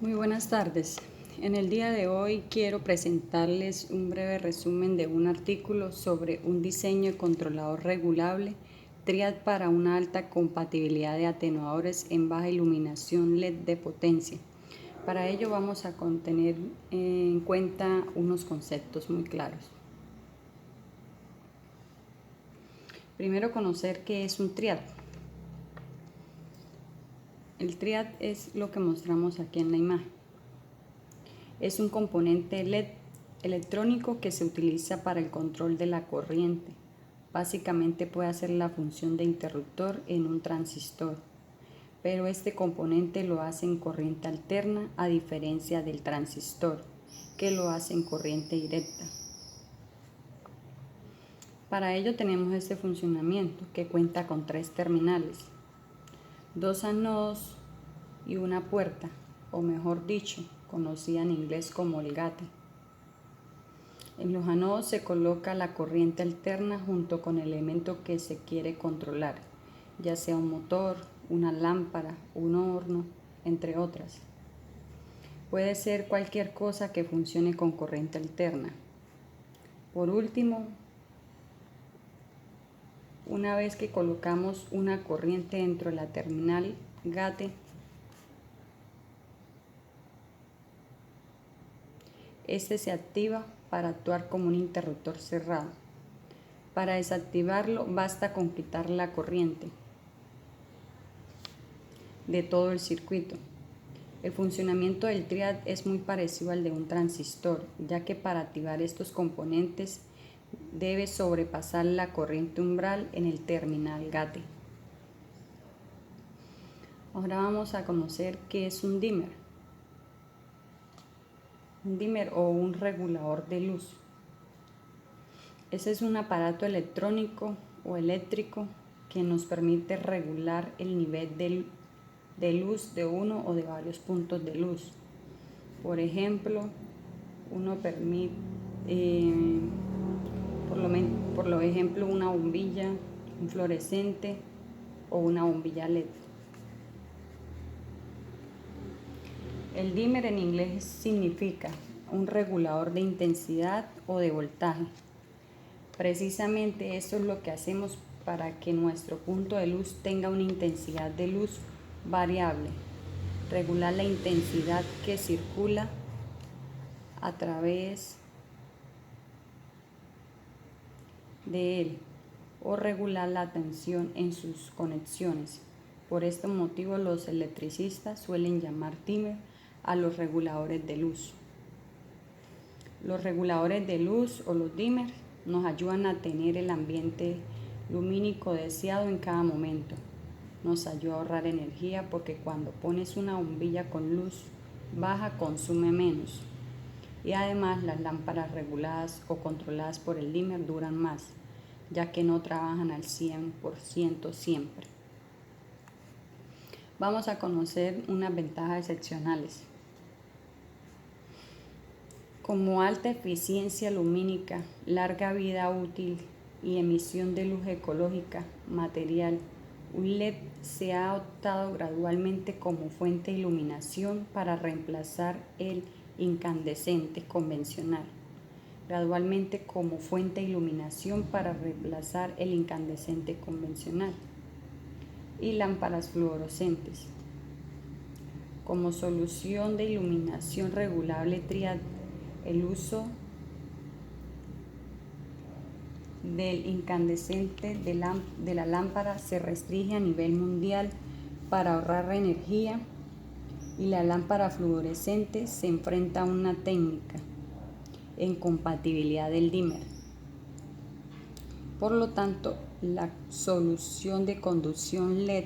Muy buenas tardes. En el día de hoy quiero presentarles un breve resumen de un artículo sobre un diseño de controlador regulable Triad para una alta compatibilidad de atenuadores en baja iluminación LED de potencia. Para ello vamos a tener en cuenta unos conceptos muy claros. Primero, conocer qué es un Triad. El Triad es lo que mostramos aquí en la imagen. Es un componente LED electrónico que se utiliza para el control de la corriente. Básicamente puede hacer la función de interruptor en un transistor, pero este componente lo hace en corriente alterna a diferencia del transistor, que lo hace en corriente directa. Para ello tenemos este funcionamiento que cuenta con 3 terminales, 2 anodos y una puerta, o mejor dicho, conocida en inglés como el gate. En los anodos se coloca la corriente alterna junto con el elemento que se quiere controlar, ya sea un motor, una lámpara, un horno, entre otras. Puede ser cualquier cosa que funcione con corriente alterna. Por último, una vez que colocamos una corriente dentro de la terminal gate, este se activa para actuar como un interruptor cerrado. Para desactivarlo basta con quitar la corriente de todo el circuito. El funcionamiento del Triad es muy parecido al de un transistor, ya que para activar estos componentes debe sobrepasar la corriente umbral en el terminal gate. Ahora vamos a conocer qué es un dimmer. Un dimmer o un regulador de luz. Ese es un aparato electrónico o eléctrico que nos permite regular el nivel de luz de uno o de varios puntos de luz. Por ejemplo, uno permite, por lo ejemplo, una bombilla, un fluorescente o una bombilla LED. El dimmer en inglés significa un regulador de intensidad o de voltaje. Precisamente eso es lo que hacemos para que nuestro punto de luz tenga una intensidad de luz variable. Regular la intensidad que circula a través de él o regular la tensión en sus conexiones. Por este motivo los electricistas suelen llamar dimmer a los reguladores de luz. Los reguladores de luz o los dimmers nos ayudan a tener el ambiente lumínico deseado en cada momento. Nos ayuda a ahorrar energía porque cuando pones una bombilla con luz baja consume menos. Y además las lámparas reguladas o controladas por el dimmer duran más, ya que no trabajan al 100% siempre. Vamos a conocer unas ventajas excepcionales. Como alta eficiencia lumínica, larga vida útil y emisión de luz ecológica, material, un LED se ha adoptado gradualmente como fuente de iluminación para reemplazar el incandescente convencional. Gradualmente como fuente de iluminación para reemplazar el incandescente convencional. Y lámparas fluorescentes. Como solución de iluminación regulable Triad, el uso del incandescente de la lámpara se restringe a nivel mundial para ahorrar energía y la lámpara fluorescente se enfrenta a una técnica en compatibilidad del dimmer. Por lo tanto, la solución de conducción LED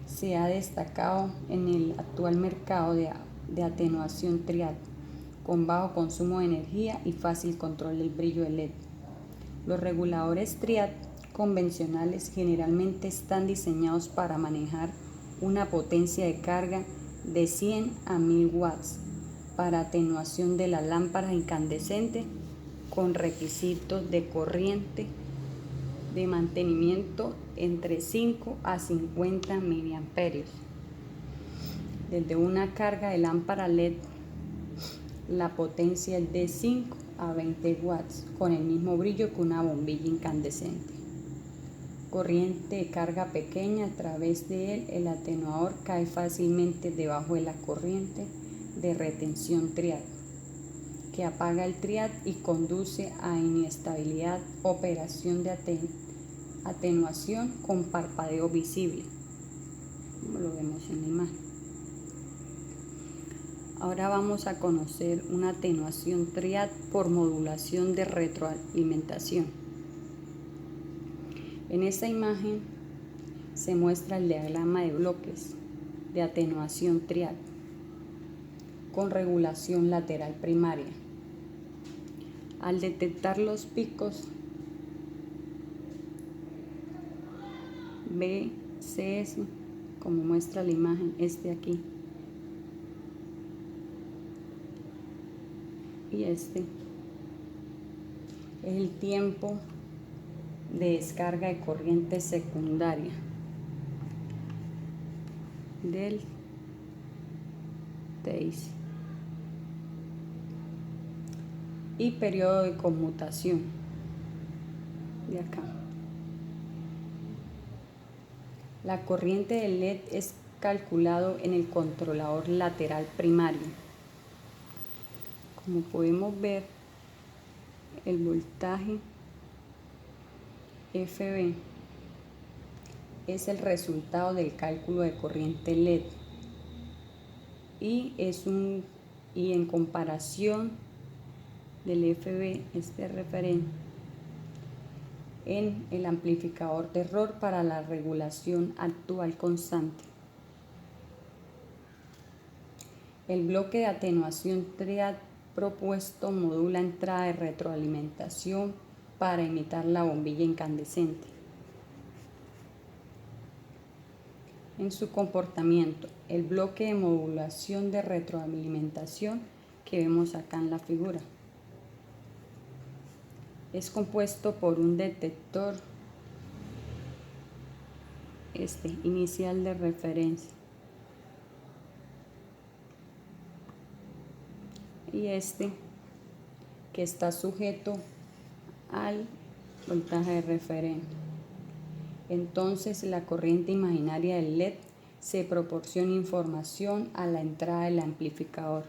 se ha destacado en el actual mercado de atenuación Triad, con bajo consumo de energía y fácil control del brillo del LED. Los reguladores Triad convencionales generalmente están diseñados para manejar una potencia de carga de 100 a 1000 watts para atenuación de la lámpara incandescente con requisitos de corriente de mantenimiento entre 5 a 50 miliamperios. Desde una carga de lámpara LED, la potencia es de 5 a 20 watts, con el mismo brillo que una bombilla incandescente. Corriente de carga pequeña, a través de él el atenuador cae fácilmente debajo de la corriente de retención trial, que apaga el triad y conduce a inestabilidad. Operación de atenuación con parpadeo visible, como lo vemos en la imagen. Ahora vamos a conocer una atenuación triad por modulación de retroalimentación. En esta imagen se muestra el diagrama de bloques de atenuación triad con regulación lateral primaria. Al detectar los picos BCS, como muestra la imagen, este aquí y este es el tiempo de descarga de corriente secundaria del TACE y periodo de conmutación de acá. La corriente del LED es calculado en el controlador lateral primario. Como podemos ver, el voltaje FB es el resultado del cálculo de corriente LED y en comparación del FB, este referente en el amplificador de error para la regulación actual constante. El bloque de atenuación triad propuesto modula entrada de retroalimentación para imitar la bombilla incandescente. En su comportamiento, el bloque de modulación de retroalimentación que vemos acá en la figura es compuesto por un detector inicial de referencia y que está sujeto al voltaje de referencia. Entonces la corriente imaginaria del LED se proporciona información a la entrada del amplificador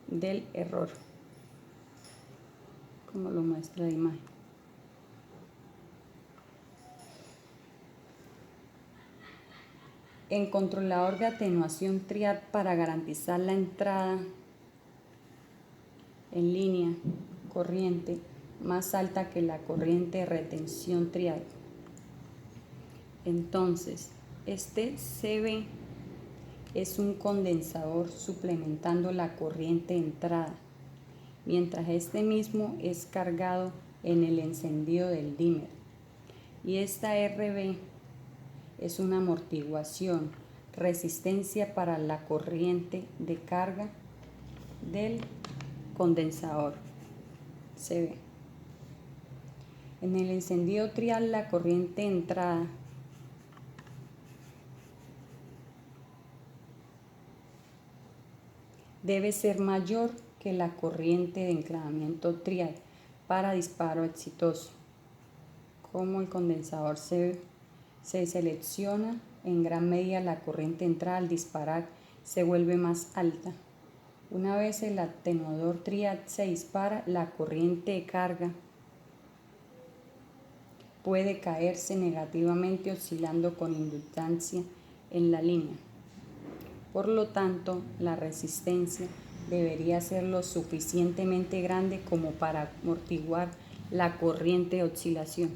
del error, como lo muestra la imagen. En controlador de atenuación triad, para garantizar la entrada en línea corriente más alta que la corriente de retención triad, entonces este CB es un condensador suplementando la corriente de entrada, mientras este mismo es cargado en el encendido del dimmer, y esta RB es una amortiguación, resistencia para la corriente de carga del condensador CB. En el encendido trial, la corriente de entrada debe ser mayor que la corriente de enclavamiento trial para disparo exitoso. Como el condensador se selecciona, en gran medida la corriente de entrada al disparar se vuelve más alta. Una vez el atenuador triad se dispara, la corriente de carga puede caerse negativamente oscilando con inductancia en la línea. Por lo tanto, la resistencia debería ser lo suficientemente grande como para amortiguar la corriente de oscilación.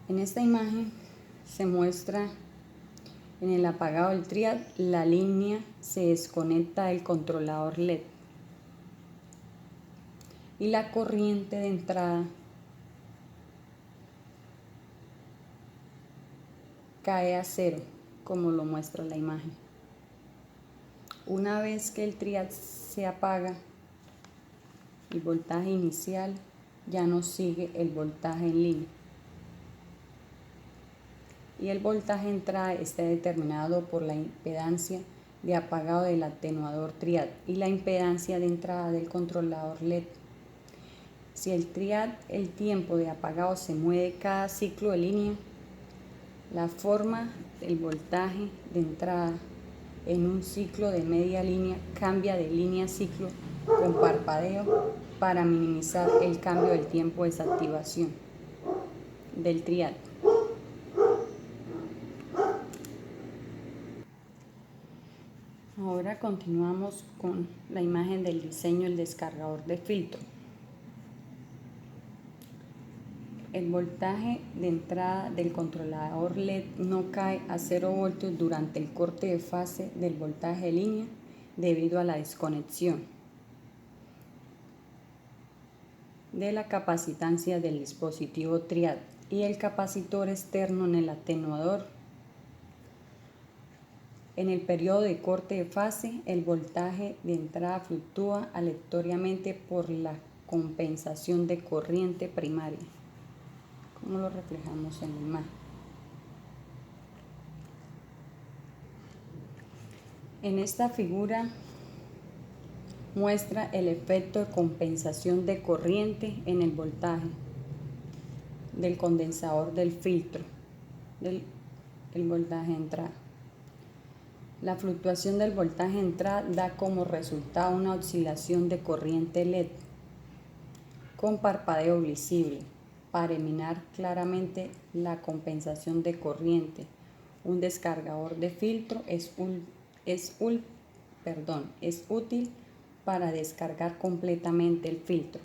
En esta imagen se muestra en el apagado del triad, la línea se desconecta del controlador LED y la corriente de entrada cae a cero, como lo muestra la imagen. Una vez que el triad se apaga, el voltaje inicial ya no sigue el voltaje en línea. Y el voltaje entrada está determinado por la impedancia de apagado del atenuador triad y la impedancia de entrada del controlador LED. Si el triad, el tiempo de apagado se mueve cada ciclo de línea, la forma del voltaje de entrada en un ciclo de media línea cambia de línea a ciclo con parpadeo para minimizar el cambio del tiempo de desactivación del triad. Ahora continuamos con la imagen del diseño del descargador de filtro. El voltaje de entrada del controlador LED no cae a 0 voltios durante el corte de fase del voltaje de línea debido a la desconexión de la capacitancia del dispositivo triad y el capacitor externo en el atenuador. En el periodo de corte de fase, el voltaje de entrada fluctúa aleatoriamente por la compensación de corriente primaria, como lo reflejamos en la imagen. En esta figura muestra el efecto de compensación de corriente en el voltaje del condensador del filtro del voltaje de entrada. La fluctuación del voltaje de entrada da como resultado una oscilación de corriente LED con parpadeo visible. Para eliminar claramente la compensación de corriente, un descargador de filtro es útil para descargar completamente el filtro.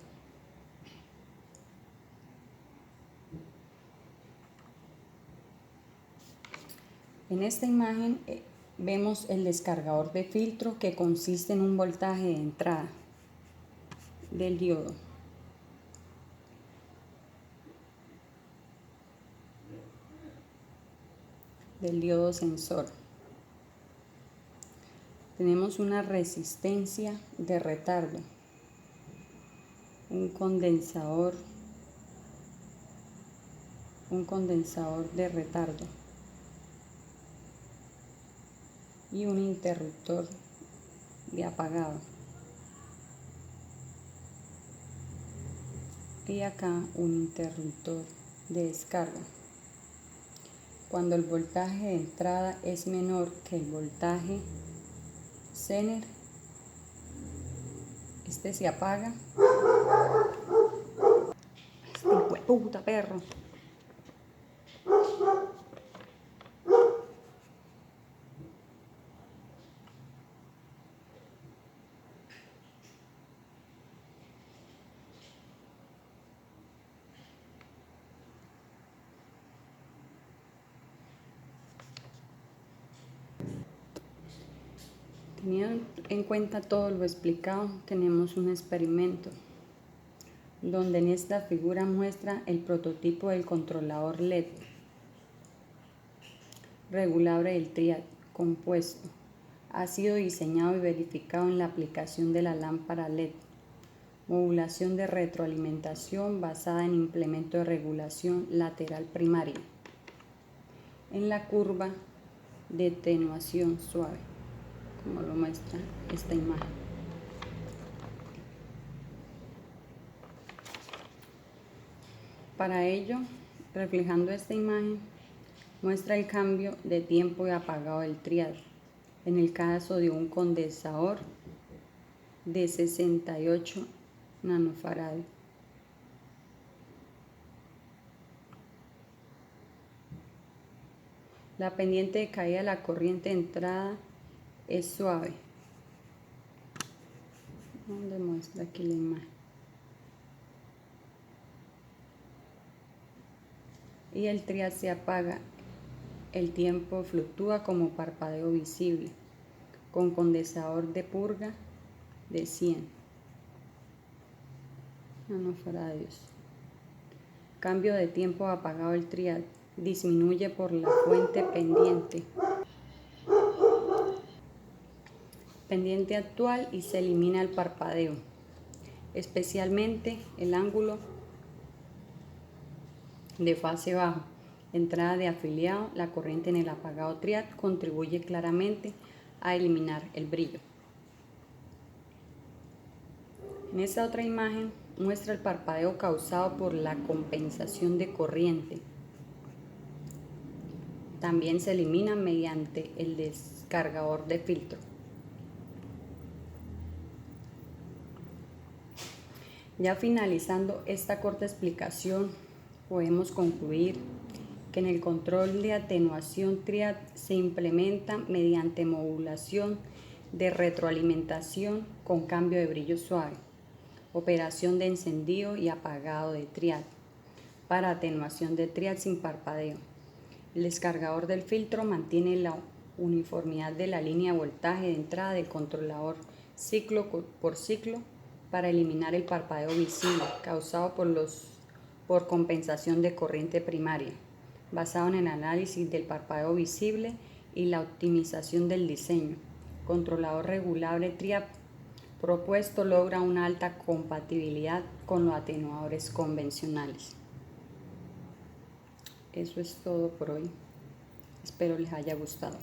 En esta imagen vemos el descargador de filtro, que consiste en un voltaje de entrada del diodo sensor. Tenemos una resistencia de retardo, un condensador de retardo y un interruptor de apagado. Y acá un interruptor de descarga. Cuando el voltaje de entrada es menor que el voltaje Zener, este se apaga. Este hijo de puta perro. Teniendo en cuenta todo lo explicado, tenemos un experimento donde en esta figura muestra el prototipo del controlador LED regulable del triad compuesto. Ha sido diseñado y verificado en la aplicación de la lámpara LED. Modulación de retroalimentación basada en implemento de regulación lateral primaria. En la curva de atenuación suave, como lo muestra esta imagen. Para ello, reflejando esta imagen, muestra el cambio de tiempo de apagado del triad en el caso de un condensador de 68 nanofarads. La pendiente de caída de la corriente de entrada es suave. ¿Dónde muestra aquí la imagen? Y el triad se apaga. El tiempo fluctúa como parpadeo visible, con condensador de purga de 100 nanofarads. Cambio de tiempo apagado del triad. Disminuye por la fuente pendiente actual y se elimina el parpadeo, especialmente el ángulo de fase bajo, entrada de afiliado, la corriente en el apagado triad contribuye claramente a eliminar el brillo. En esta otra imagen muestra el parpadeo causado por la compensación de corriente. También se elimina mediante el descargador de filtro. Ya finalizando esta corta explicación, podemos concluir que en el control de atenuación triad se implementa mediante modulación de retroalimentación con cambio de brillo suave, operación de encendido y apagado de triad, para atenuación de triad sin parpadeo. El descargador del filtro mantiene la uniformidad de la línea de voltaje de entrada del controlador ciclo por ciclo para eliminar el parpadeo visible causado por compensación de corriente primaria, basado en el análisis del parpadeo visible y la optimización del diseño. Controlador regulable triad propuesto logra una alta compatibilidad con los atenuadores convencionales. Eso es todo por hoy. Espero les haya gustado.